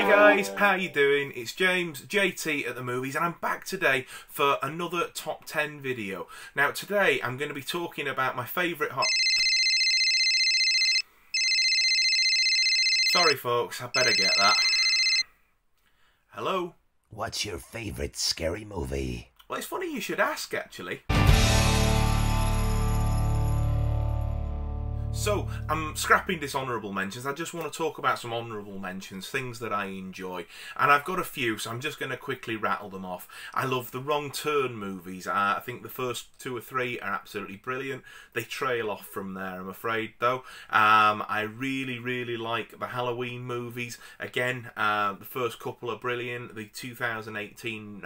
Hi guys, how you doing? It's James, JT at the movies, and I'm back today for another top 10 video. Now today I'm going to be talking about my favourite Sorry folks, I better get that. Hello? What's your favourite scary movie? Well, it's funny you should ask, actually. So, I'm scrapping dishonourable mentions. I just want to talk about some honourable mentions, things that I enjoy. And I've got a few, so I'm just going to quickly rattle them off. I love the Wrong Turn movies. I think the first 2 or 3 are absolutely brilliant. They trail off from there, I'm afraid, though. I really, really like the Halloween movies. Again, the first couple are brilliant. The 2018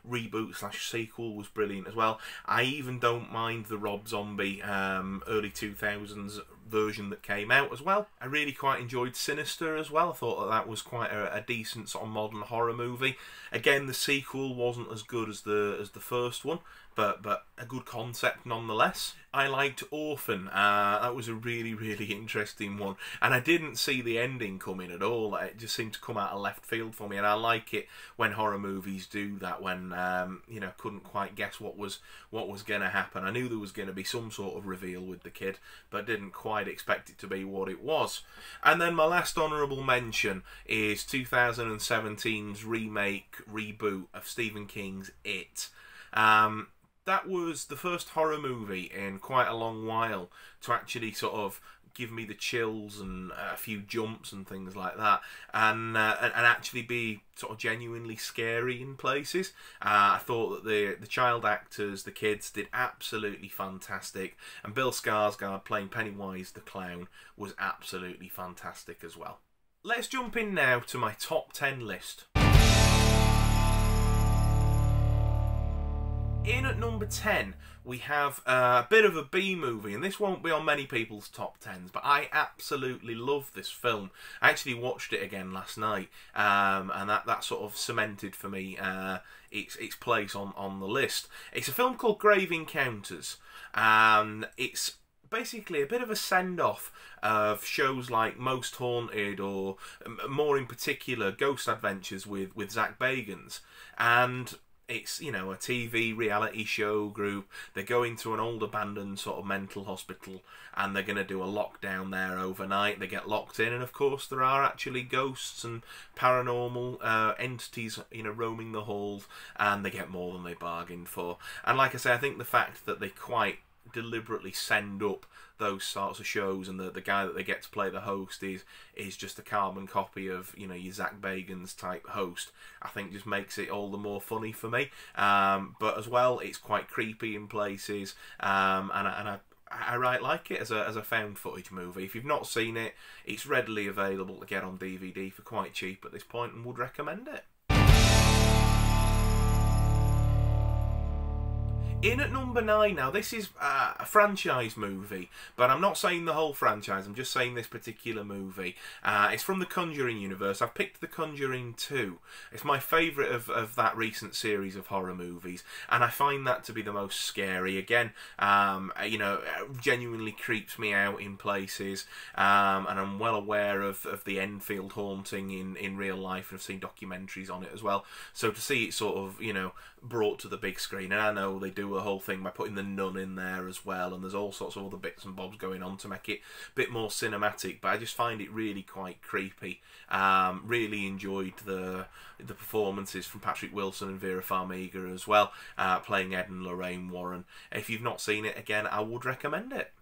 reboot/sequel was brilliant as well. I even don't mind the Rob Zombie early 2000s version that came out as well. I really quite enjoyed Sinister as well. I thought that was quite a decent sort of modern horror movie. Again, the sequel wasn't as good as the first one, but a good concept nonetheless. I liked Orphan. That was a really, really interesting one, and I didn't see the ending coming at all. It just seemed to come out of left field for me, and I like it when horror movies do that, when you know, couldn't quite guess what was going to happen. I knew there was going to be some sort of reveal with the kid, but didn't quite expect it to be what it was. And then my last honourable mention is 2017's reboot of Stephen King's It. That was the first horror movie in quite a long while to actually sort of give me the chills and a few jumps and things like that, and actually be sort of genuinely scary in places. I thought that the child actors, the kids, did absolutely fantastic, and Bill Skarsgård playing Pennywise the clown was absolutely fantastic as well. Let's jump in now to my top 10 list. In at number 10, we have a bit of a B movie, and this won't be on many people's top 10s, but I absolutely love this film. I actually watched it again last night, and that sort of cemented for me its place on the list. It's a film called Grave Encounters, and it's basically a bit of a send-off of shows like Most Haunted, or more in particular Ghost Adventures with Zach Bagans. And it's, you know, a TV reality show group. They go into an old abandoned sort of mental hospital, and they're going to do a lockdown there overnight. They get locked in, and of course there are actually ghosts and paranormal entities, you know, roaming the halls, and they get more than they bargained for. And like I say, I think the fact that they quite deliberately send up those sorts of shows, and the guy that they get to play the host is just a carbon copy of, you know, your Zach Bagans type host, I think just makes it all the more funny for me. But as well, it's quite creepy in places, and I right like it as a found footage movie. If you've not seen it, it's readily available to get on DVD for quite cheap at this point, and would recommend it. In at number 9 now, this is a franchise movie, but I'm not saying the whole franchise, I'm just saying this particular movie. It's from the Conjuring universe. I've picked The Conjuring 2. It's my favourite of that recent series of horror movies, and I find that to be the most scary. Again, you know, genuinely creeps me out in places, and I'm well aware of the Enfield haunting in real life, and I've seen documentaries on it as well. So to see it sort of, you know, brought to the big screen, and I know they do a whole thing by putting the nun in there as well, and there's all sorts of other bits and bobs going on to make it a bit more cinematic, but I just find it really quite creepy. Really enjoyed the performances from Patrick Wilson and Vera Farmiga as well, playing Ed and Lorraine Warren. If you've not seen it, again, I would recommend it.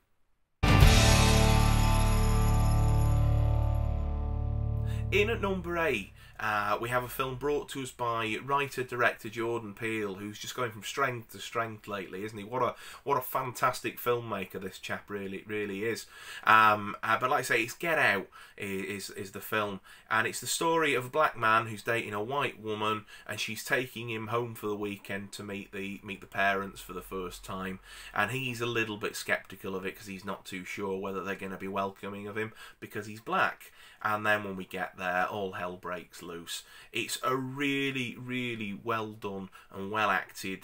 In at number 8, we have a film brought to us by writer-director Jordan Peele, who's just going from strength to strength lately, isn't he? What a fantastic filmmaker this chap really is. But like I say, it's Get Out is the film, and it's the story of a black man who's dating a white woman, and she's taking him home for the weekend to meet the parents for the first time, and he's a little bit sceptical of it because he's not too sure whether they're going to be welcoming of him because he's black. And then when we get there, all hell breaks loose. It's a really, really well done and well acted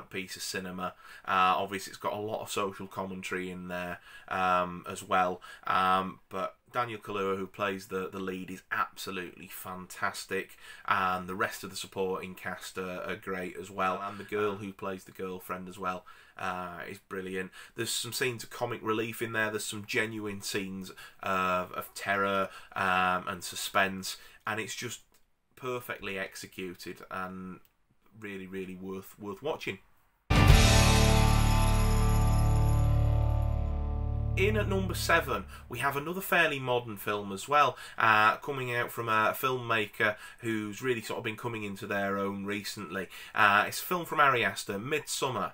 piece of cinema. Obviously, it's got a lot of social commentary in there as well. But Daniel Kaluuya, who plays the lead, is absolutely fantastic, and the rest of the supporting cast are great as well, and the girl who plays the girlfriend as well is brilliant. There's some scenes of comic relief in there. There's some genuine scenes of terror and suspense, and it's just perfectly executed and really, really worth watching. In at number 7, we have another fairly modern film as well, coming out from a filmmaker who's really sort of been coming into their own recently. It's a film from Ari Aster, Midsummer.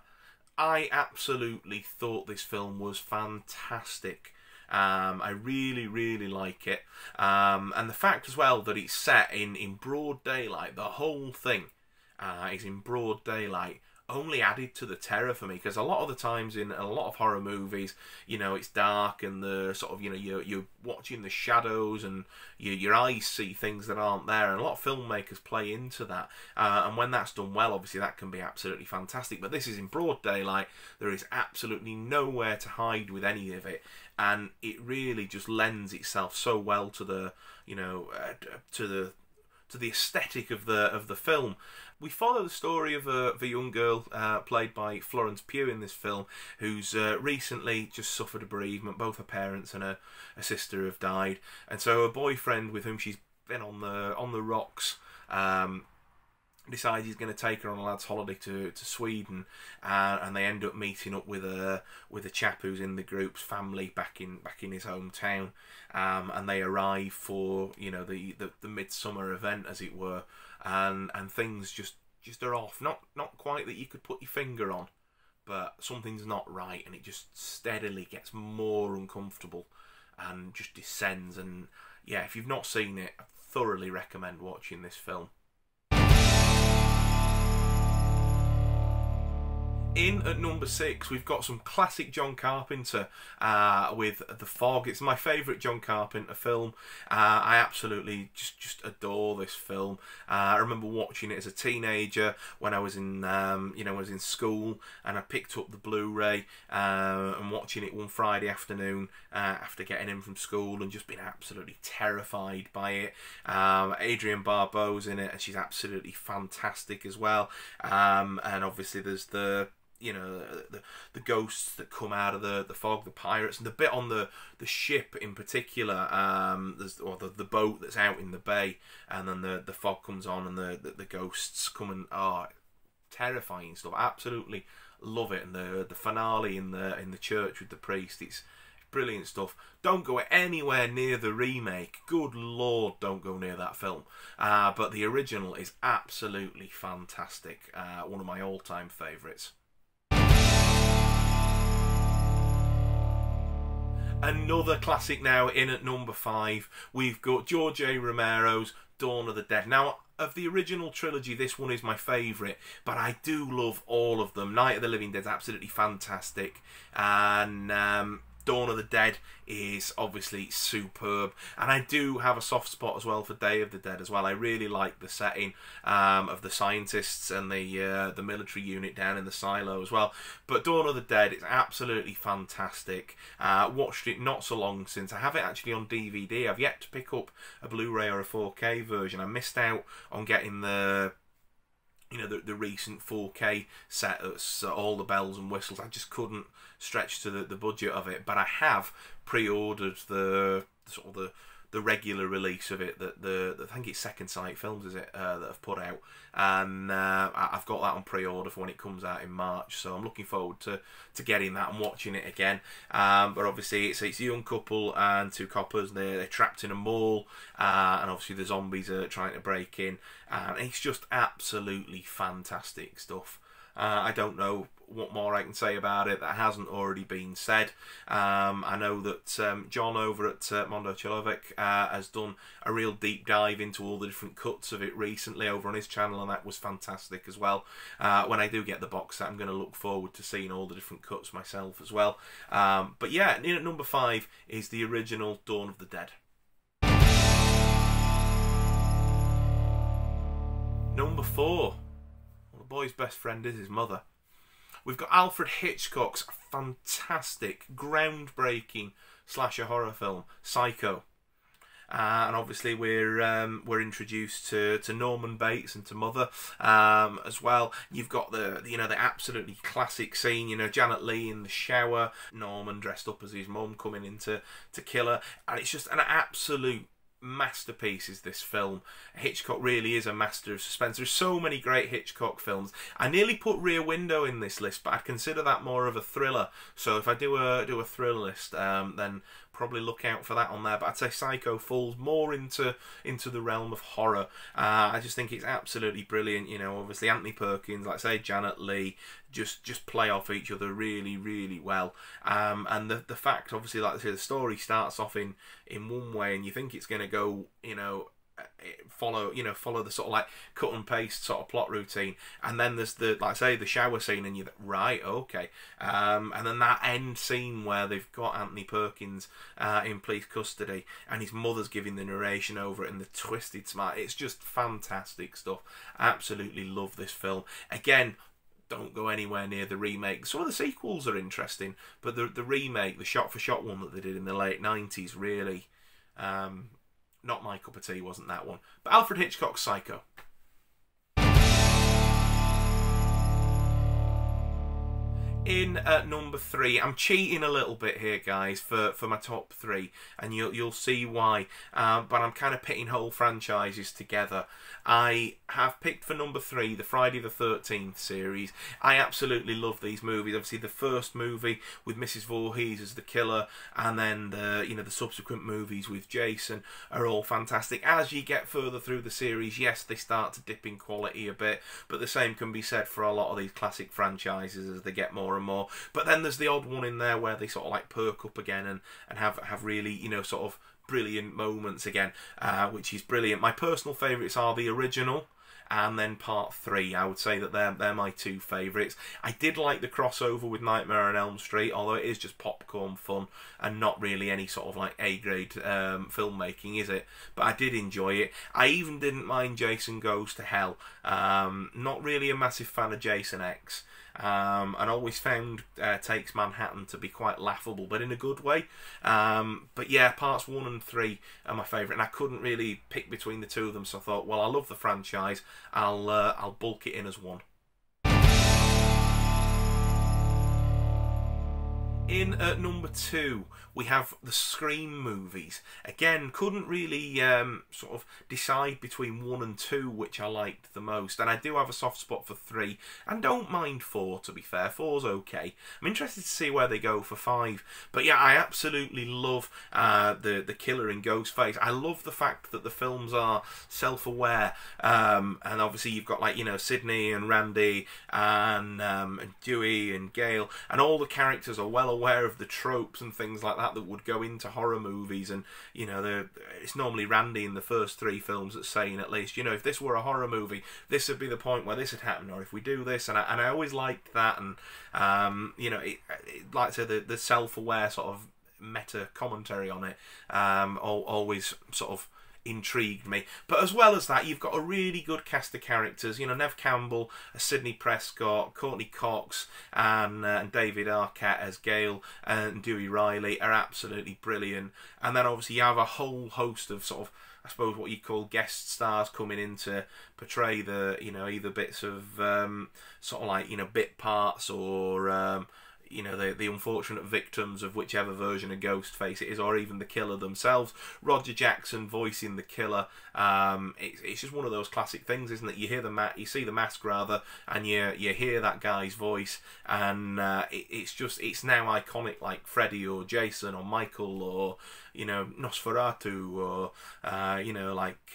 I absolutely thought this film was fantastic. I really, really like it. And the fact as well that it's set in broad daylight, the whole thing is in broad daylight, only added to the terror for me, because a lot of the times in a lot of horror movies, you know, it's dark and the sort of, you know, you're watching the shadows and your eyes see things that aren't there, and a lot of filmmakers play into that, and when that's done well, obviously that can be absolutely fantastic. But this is in broad daylight, there is absolutely nowhere to hide with any of it, and it really just lends itself so well to the, you know, to the aesthetic of the film. We follow the story of a young girl played by Florence Pugh in this film, who's recently just suffered a bereavement. Both her parents and her sister have died, and so her boyfriend, with whom she's been on the rocks, decides he's going to take her on a lad's holiday to Sweden, and they end up meeting up with a chap who's in the group's family back in his hometown, and they arrive for, you know, the Midsummer event, as it were, and things just are off. Not quite that you could put your finger on, but something's not right, and it just steadily gets more uncomfortable and just descends. And yeah, if you've not seen it, I thoroughly recommend watching this film. In at number 6, we've got some classic John Carpenter with The Fog. It's my favourite John Carpenter film. I absolutely just adore this film. I remember watching it as a teenager when I was in school, and I picked up the Blu-ray and watching it one Friday afternoon after getting in from school, and just being absolutely terrified by it. Adrienne Barbeau's in it, and she's absolutely fantastic as well. And obviously there's the ghosts that come out of the fog, the pirates, and the bit on the ship in particular, the boat that's out in the bay, and then the fog comes on and the ghosts come, and terrifying stuff. Absolutely love it. And the finale in the church with the priest, it's brilliant stuff. Don't go anywhere near the remake. Good Lord, don't go near that film. But the original is absolutely fantastic. One of my all-time favourites. Another classic now in at number 5. We've got George A. Romero's Dawn of the Dead. Now, of the original trilogy, this one is my favourite, but I do love all of them. Night of the Living Dead's absolutely fantastic, and Dawn of the Dead is obviously superb, and I do have a soft spot as well for Day of the Dead as well. I really like the setting of the scientists and the military unit down in the silo as well. But Dawn of the Dead is absolutely fantastic. Watched it not so long since. I have it actually on DVD. I've yet to pick up a Blu-ray or a 4K version. I missed out on getting the recent 4K set, all the bells and whistles. I just couldn't stretch to the budget of it, but I have pre-ordered the regular release of it that I think it's Second Sight Films, is it, that have put out, and I've got that on pre-order for when it comes out in March, so I'm looking forward to getting that and watching it again. But obviously it's a young couple and two coppers. They're trapped in a mall, and obviously the zombies are trying to break in, and it's just absolutely fantastic stuff. I don't know what more I can say about it that hasn't already been said. I know that John over at Mondo Chilovic has done a real deep dive into all the different cuts of it recently over on his channel, and that was fantastic as well. When I do get the box set, I'm going to look forward to seeing all the different cuts myself as well. But yeah, in at number 5 is the original Dawn of the Dead. Number 4. The boy's best friend is his mother. we've got Alfred Hitchcock's fantastic, groundbreaking slasher horror film, Psycho. And obviously we're introduced to Norman Bates and to Mother as well. You've got the absolutely classic scene, Janet Leigh in the shower, Norman dressed up as his mum coming in to kill her, and it's just an absolute masterpiece is this film. Hitchcock really is a master of suspense. There's so many great Hitchcock films. I nearly put Rear Window in this list, but I'd consider that more of a thriller. So if I do a thriller list, then probably look out for that on there. But I'd say Psycho falls more into the realm of horror. I just think it's absolutely brilliant. Obviously Anthony Perkins, like I say, Janet Leigh, just play off each other really, really well. And the fact, obviously, like I say, the story starts off in one way, and you think it's going to go, follow the sort of like cut and paste sort of plot routine, and then there's the, like I say, the shower scene, and you're right, okay, and then that end scene where they've got Anthony Perkins in police custody, and his mother's giving the narration over it, and the twisted smile. It's just fantastic stuff. Absolutely love this film. Again, don't go anywhere near the remake. Some of the sequels are interesting, but the remake, the shot-for-shot one that they did in the late 90s, really, not my cup of tea, wasn't that one. But Alfred Hitchcock's Psycho. In at number 3, I'm cheating a little bit here, guys, for my top 3, and you'll see why. But I'm kind of pitting whole franchises together. I have picked for number 3 the Friday the 13th series. I absolutely love these movies. Obviously, the first movie with Mrs. Voorhees as the killer, and then the subsequent movies with Jason are all fantastic. As you get further through the series, yes, they start to dip in quality a bit, but the same can be said for a lot of these classic franchises as they get more and more. But then there's the odd one in there where they sort of like perk up again and have really, sort of brilliant moments again, which is brilliant. My personal favourites are the original and then part 3. I would say that they're my 2 favourites. I did like the crossover with Nightmare on Elm Street, although it is just popcorn fun and not really any sort of like A-grade filmmaking, is it? But I did enjoy it. I even didn't mind Jason Goes to Hell. Not really a massive fan of Jason X. And always found Takes Manhattan to be quite laughable, but in a good way. But yeah, parts 1 and 3 are my favourite, and I couldn't really pick between the two of them, so I thought, well, I love the franchise, I'll bulk it in as one. In at number 2, we have the Scream movies. Again, couldn't really sort of decide between 1 and 2 which I liked the most. And I do have a soft spot for 3, and don't mind 4, to be fair. 4's okay. I'm interested to see where they go for 5. But yeah, I absolutely love the killer in Ghostface. I love the fact that the films are self-aware. And obviously you've got, like, Sydney and Randy and Dewey and Gail, and all the characters are well aware of the tropes and things like that would go into horror movies. And it's normally Randy in the first 3 films that's saying, at least, if this were a horror movie, this would be the point where this had happened, or if we do this. And I always liked that. And like I said, the self-aware sort of meta commentary on it always sort of intrigued me. But as well as that, you've got a really good cast of characters. Nev Campbell as Sidney Prescott, Courtney Cox and David Arquette as Gale and Dewey Riley are absolutely brilliant. And then obviously you have a whole host of sort of, I suppose, what you call guest stars coming in to portray the, either bits of sort of like, bit parts, or the unfortunate victims of whichever version of Ghostface it is, or even the killer themselves. Roger Jackson voicing the killer. It's just one of those classic things, isn't it? You hear you see the mask rather, and you hear that guy's voice, and it's now iconic, like Freddy or Jason or Michael or Nosferatu, or like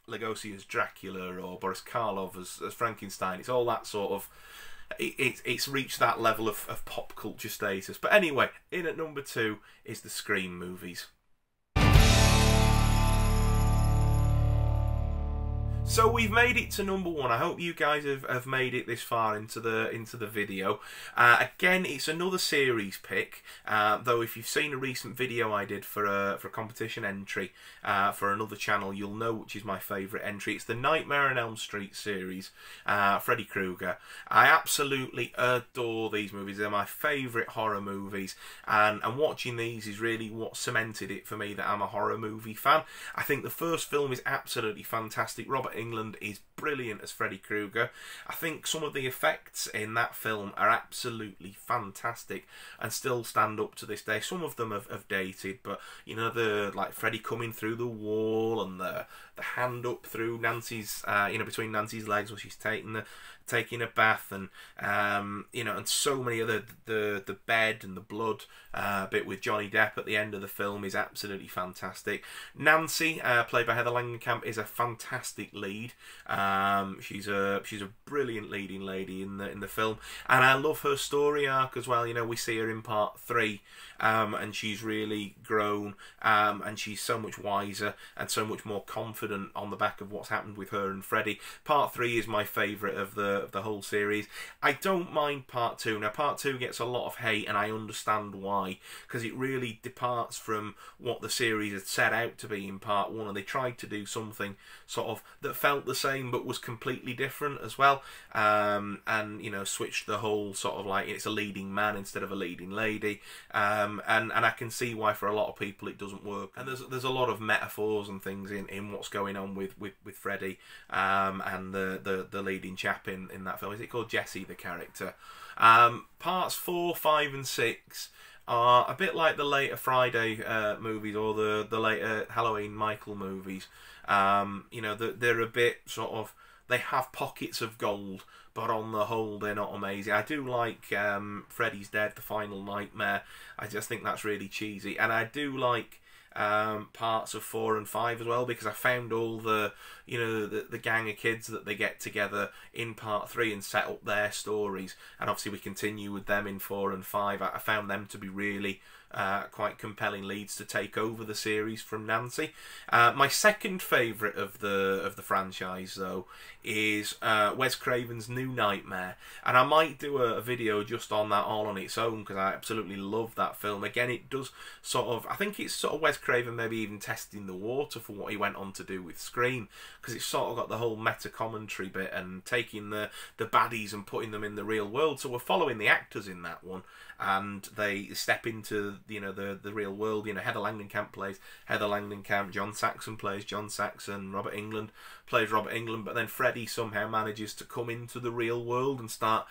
Lugosi as Dracula, or Boris Karloff as Frankenstein. It's all that sort of. It's reached that level of pop culture status. But anyway, in at number 2 is the Scream movies. So we've made it to number 1. I hope you guys have made it this far into the video. Again, it's another series pick. Though if you've seen a recent video I did for a competition entry for another channel, you'll know which is my favourite entry. It's the Nightmare on Elm Street series, Freddy Krueger. I absolutely adore these movies. They're my favourite horror movies, and watching these is really what cemented it for me that I'm a horror movie fan. I think the first film is absolutely fantastic. Robert England is brilliant as Freddy Krueger. I think some of the effects in that film are absolutely fantastic and still stand up to this day. Some of them have dated, but you know, the like Freddy coming through the wall and the hand up through Nancy's between Nancy's legs while she's taking a bath, and and so many other, the bed and the blood bit with Johnny Depp at the end of the film is absolutely fantastic. Nancy, played by Heather Langenkamp, is a fantastic lead. She's a brilliant leading lady in the film, and I love her story arc as well. You know, we see her in part 3, and she's really grown, and she's so much wiser and so much more confident on the back of what's happened with her and Freddy. Part 3 is my favourite of the whole series. I don't mind part 2. Now, part 2 gets a lot of hate, and I understand why, because it really departs from what the series had set out to be in part 1, and they tried to do something sort of that felt the same but was completely different as well, and you know, switched the whole sort of like it's a leading man instead of a leading lady, and I can see why for a lot of people it doesn't work. And there's a lot of metaphors and things in what's going on with Freddy, and the leading chap in that film. Is it called Jesse, the character? Parts 4, 5 and 6 are a bit like the later Friday movies, or the later Halloween Michael movies. You know, they're a bit sort of, they have pockets of gold, but on the whole they're not amazing. I do like Freddy's Dead, The Final Nightmare. I just think that's really cheesy, and I do like parts of 4 and 5 as well, because I found all the gang of kids that they get together in part 3 and set up their stories, and obviously we continue with them in 4 and 5. I found them to be really quite compelling leads to take over the series from Nancy. My second favourite of the franchise, though, is Wes Craven's New Nightmare, and I might do a video just on that all on its own, because I absolutely love that film. Again, it does sort of, I think it's sort of Wes Craven maybe even testing the water for what he went on to do with Scream, because it's sort of got the whole meta commentary bit and taking the baddies and putting them in the real world. So we're following the actors in that one, and they step into the real world. You know, Heather Langenkamp plays Heather Langenkamp, John Saxon plays John Saxon, Robert Englund plays Robert Englund, but then Freddy somehow manages to come into the real world and start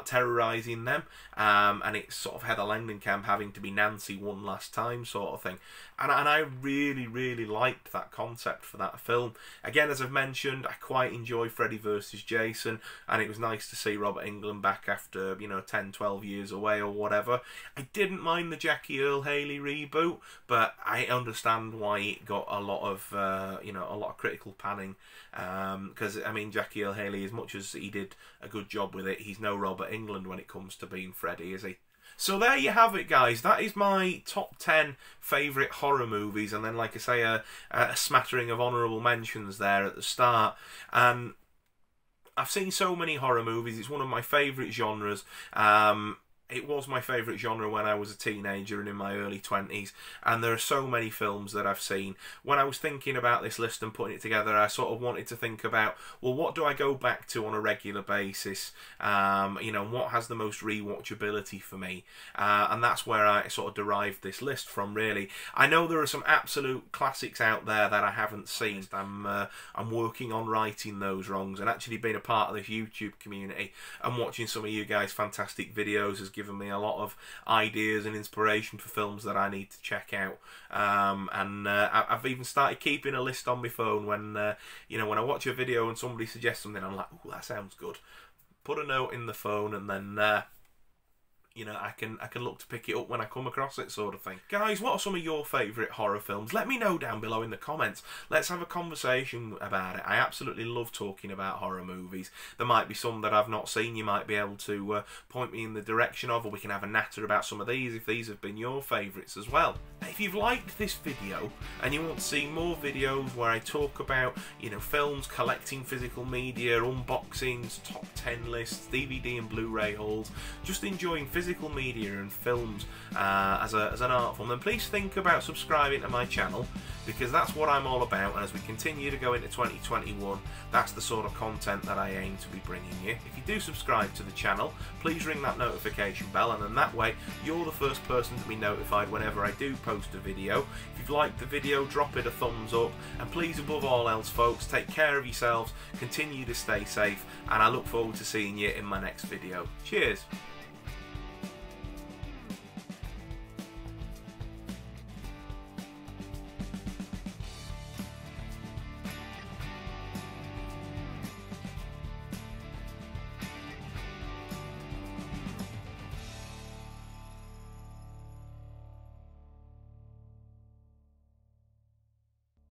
terrorising them, and it's sort of Heather Langenkamp having to be Nancy one last time sort of thing, and I really liked that concept for that film. Again, as I've mentioned, I quite enjoy Freddy vs Jason, and it was nice to see Robert Englund back after 10-12 years away or whatever. I didn't mind the Jackie Earle Haley reboot, but I understand why it got a lot of a lot of critical panning, because I mean, Jackie Earle Haley, as much as he did a good job with it, he's no Robert Englund when it comes to being Freddy, is he? So there you have it, guys. That is my top 10 favourite horror movies, and then, like I say, a smattering of honourable mentions there at the start. And I've seen so many horror movies. It's one of my favourite genres. It was my favourite genre when I was a teenager and in my early 20s, and there are so many films that I've seen. When I was thinking about this list and putting it together, I sort of wanted to think about, well, what do I go back to on a regular basis? What has the most rewatchability for me? And that's where I sort of derived this list from, really. I know there are some absolute classics out there that I haven't seen. I'm working on righting those wrongs, and actually being a part of this YouTube community and watching some of you guys' fantastic videos has given me a lot of ideas and inspiration for films that I need to check out. I've even started keeping a list on my phone when I watch a video and somebody suggests something, I'm like, oh, that sounds good. Put a note in the phone, and then I can look to pick it up when I come across it, sort of thing. Guys, what are some of your favourite horror films? Let me know down below in the comments. Let's have a conversation about it. I absolutely love talking about horror movies. There might be some that I've not seen you might be able to point me in the direction of, or we can have a natter about some of these if these have been your favourites as well. If you've liked this video and you want to see more videos where I talk about, you know, films, collecting physical media, unboxings, top 10 lists, DVD and Blu-ray hauls, just enjoying physical media and films as an art form, then please think about subscribing to my channel, because that's what I'm all about. And as we continue to go into 2021, that's the sort of content that I aim to be bringing you. If you do subscribe to the channel, please ring that notification bell, and in that way you're the first person to be notified whenever I do post a video. If you've liked the video, drop it a thumbs up, and please, above all else folks, take care of yourselves, continue to stay safe, and I look forward to seeing you in my next video. Cheers.